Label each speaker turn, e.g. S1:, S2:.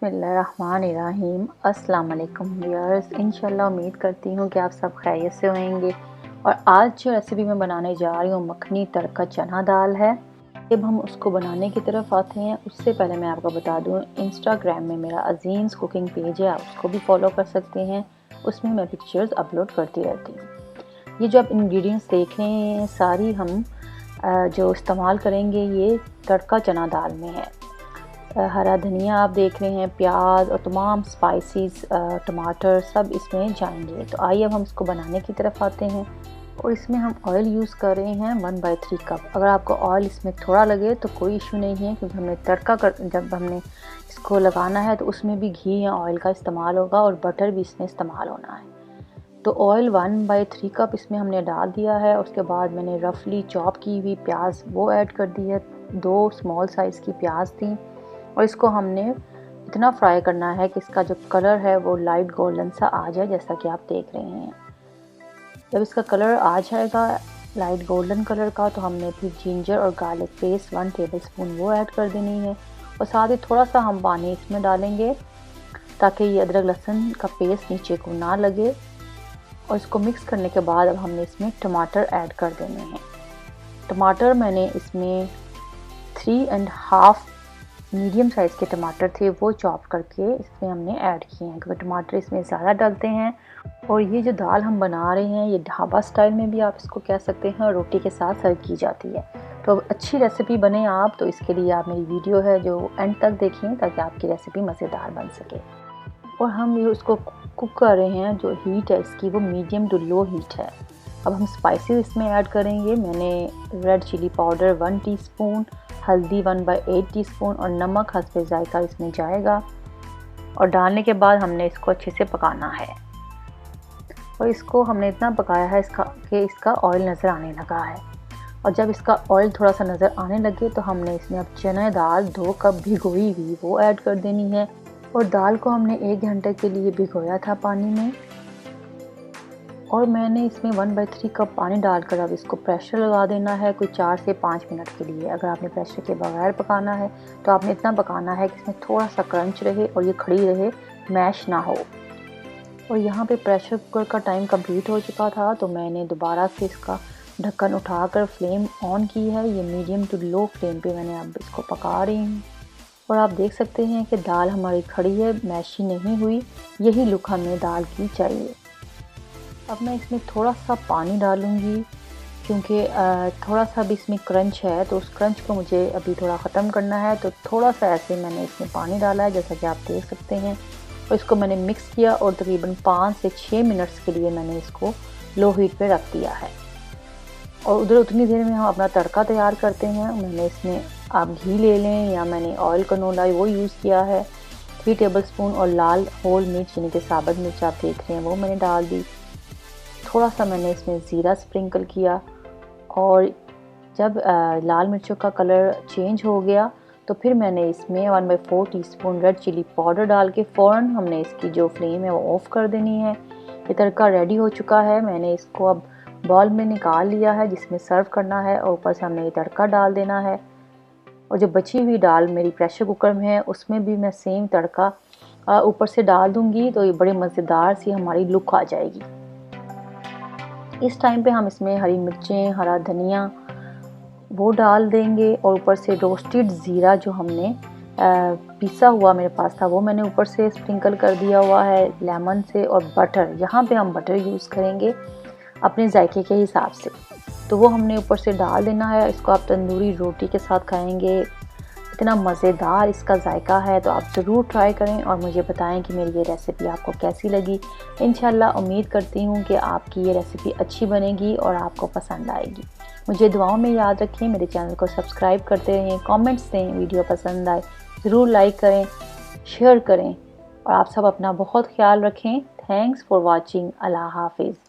S1: बिस्मिल्लाहिर्रहमानिर्रहीम। अस्सलाम वालेकुम व्यूअर्स। इंशाल्लाह उम्मीद करती हूँ कि आप सब खैरियत से होंगे। और आज जो रेसिपी मैं बनाने जा रही हूँ मखनी तड़का चना दाल है। जब हम उसको बनाने की तरफ आते हैं उससे पहले मैं आपको बता दूँ, इंस्टाग्राम में मेरा अजीज़ कुकिंग पेज है, आप उसको भी फॉलो कर सकते हैं। उसमें मैं पिक्चर्स अपलोड करती रहती हूँ। ये जो आप इंग्रेडिएंट्स देख रहे हैं सारी हम जो इस्तेमाल करेंगे ये तड़का चना दाल में है। हरा धनिया आप देख रहे हैं, प्याज और तमाम स्पाइसेस, टमाटर सब इसमें जाएंगे। तो आइए अब हम इसको बनाने की तरफ आते हैं। और इसमें हम ऑयल यूज़ कर रहे हैं 1/3 कप। अगर आपको ऑयल इसमें थोड़ा लगे तो कोई इशू नहीं है, क्योंकि हमने जब हमने इसको लगाना है तो उसमें भी घी या ऑयल का इस्तेमाल होगा और बटर भी इसमें इस्तेमाल होना है। तो ऑयल 1/3 कप इसमें हमने डाल दिया है। उसके बाद मैंने रफली चॉप की हुई प्याज वो ऐड कर दी है। 2 स्मॉल साइज़ की प्याज थी और इसको हमने इतना फ्राई करना है कि इसका जो कलर है वो लाइट गोल्डन सा आ जाए, जैसा कि आप देख रहे हैं। जब इसका कलर आ जाएगा लाइट गोल्डन कलर का, तो हमने फिर जिंजर और गार्लिक पेस्ट 1 टेबलस्पून वो ऐड कर देनी है। और साथ ही थोड़ा सा हम पानी इसमें डालेंगे ताकि ये अदरक लहसुन का पेस्ट नीचे को ना लगे। और इसको मिक्स करने के बाद अब हमने इसमें टमाटर ऐड कर देने हैं। टमाटर मैंने इसमें 3.5 मीडियम साइज़ के टमाटर थे वो चॉप करके इसमें हमने ऐड किए हैं, क्योंकि टमाटर इसमें ज़्यादा डालते हैं। और ये जो दाल हम बना रहे हैं ये ढाबा स्टाइल में भी आप इसको कह सकते हैं, और रोटी के साथ सर्व की जाती है। तो अच्छी रेसिपी बने आप तो इसके लिए आप मेरी वीडियो है जो एंड तक देखें, ताकि आपकी रेसिपी मज़ेदार बन सके। और हम ये उसको कुक कर रहे हैं, जो हीट है इसकी वो मीडियम टू लो हीट है। अब हम स्पाइसेस इसमें ऐड करेंगे। मैंने रेड चिली पाउडर 1 टीस्पून, हल्दी 1/8 टीस्पून और नमक हस्बे जायका इसमें जाएगा। और डालने के बाद हमने इसको अच्छे से पकाना है। और इसको हमने इतना पकाया है कि इसका ऑयल नज़र आने लगा है। और जब इसका ऑयल थोड़ा सा नज़र आने लगे तो हमने इसमें अब चना दाल 2 कप भिगोई हुई वो ऐड कर देनी है। और दाल को हमने 1 घंटे के लिए भिगोया था पानी में। और मैंने इसमें 1/3 कप पानी डालकर अब इसको प्रेशर लगा देना है कोई 4 से 5 मिनट के लिए। अगर आपने प्रेशर के बगैर पकाना है तो आपने इतना पकाना है कि इसमें थोड़ा सा क्रंच रहे और ये खड़ी रहे, मैश ना हो। और यहाँ पे प्रेशर कुकर का टाइम कंप्लीट हो चुका था, तो मैंने दोबारा से इसका ढक्कन उठाकर फ्लेम ऑन की है। ये मीडियम टू लो फ्लेम पे मैंने अब इसको पका रही हूँ। और आप देख सकते हैं कि दाल हमारी खड़ी है, मैशी नहीं हुई। यही लुक हमें दाल की चाहिए। अब मैं इसमें थोड़ा सा पानी डालूँगी, क्योंकि थोड़ा सा भी इसमें क्रंच है, तो उस क्रंच को मुझे अभी थोड़ा ख़त्म करना है। तो थोड़ा सा ऐसे मैंने इसमें पानी डाला है, जैसा कि आप देख सकते हैं। और इसको मैंने मिक्स किया और तकरीबन 5 से 6 मिनट्स के लिए मैंने इसको लो हीट पे रख दिया है। और उधर उतनी देर में हम अपना तड़का तैयार करते हैं। मैंने इसमें आप घी ले लें या मैंने ऑयल कनोला वो यूज़ किया है। 3 टेबलस्पून और लाल होल मिर्च यानी कि साबुत मिर्च आप देख रहे हैं वो मैंने डाल दी। थोड़ा सा मैंने इसमें ज़ीरा स्प्रिंकल किया। और जब लाल मिर्चों का कलर चेंज हो गया तो फिर मैंने इसमें 1/4 टीस्पून रेड चिली पाउडर डाल के फ़ौरन हमने इसकी जो फ्लेम है वो ऑफ़ कर देनी है। ये तड़का रेडी हो चुका है। मैंने इसको अब बॉल में निकाल लिया है जिसमें सर्व करना है, और ऊपर से हमने ये तड़का डाल देना है। और जो बची हुई दाल मेरी प्रेशर कुकर में है उसमें भी मैं सेम तड़का ऊपर से डाल दूँगी, तो ये बड़े मज़ेदार सी हमारी लुक आ जाएगी। इस टाइम पे हम इसमें हरी मिर्चें, हरा धनिया वो डाल देंगे। और ऊपर से रोस्टेड ज़ीरा जो हमने पिसा हुआ मेरे पास था वो मैंने ऊपर से स्प्रिंकल कर दिया हुआ है लेमन से। और बटर, यहाँ पे हम बटर यूज़ करेंगे अपने जायके के हिसाब से, तो वो हमने ऊपर से डाल देना है। इसको आप तंदूरी रोटी के साथ खाएंगे, इतना मज़ेदार इसका जायका है। तो आप ज़रूर ट्राई करें और मुझे बताएं कि मेरी ये रेसिपी आपको कैसी लगी। इंशाल्लाह उम्मीद करती हूँ कि आपकी ये रेसिपी अच्छी बनेगी और आपको पसंद आएगी। मुझे दुआओं में याद रखें, मेरे चैनल को सब्सक्राइब करते रहें, कमेंट्स दें, वीडियो पसंद आए ज़रूर लाइक करें, शेयर करें। और आप सब अपना बहुत ख्याल रखें। Thanks for watching. अल्लाह हाफिज़।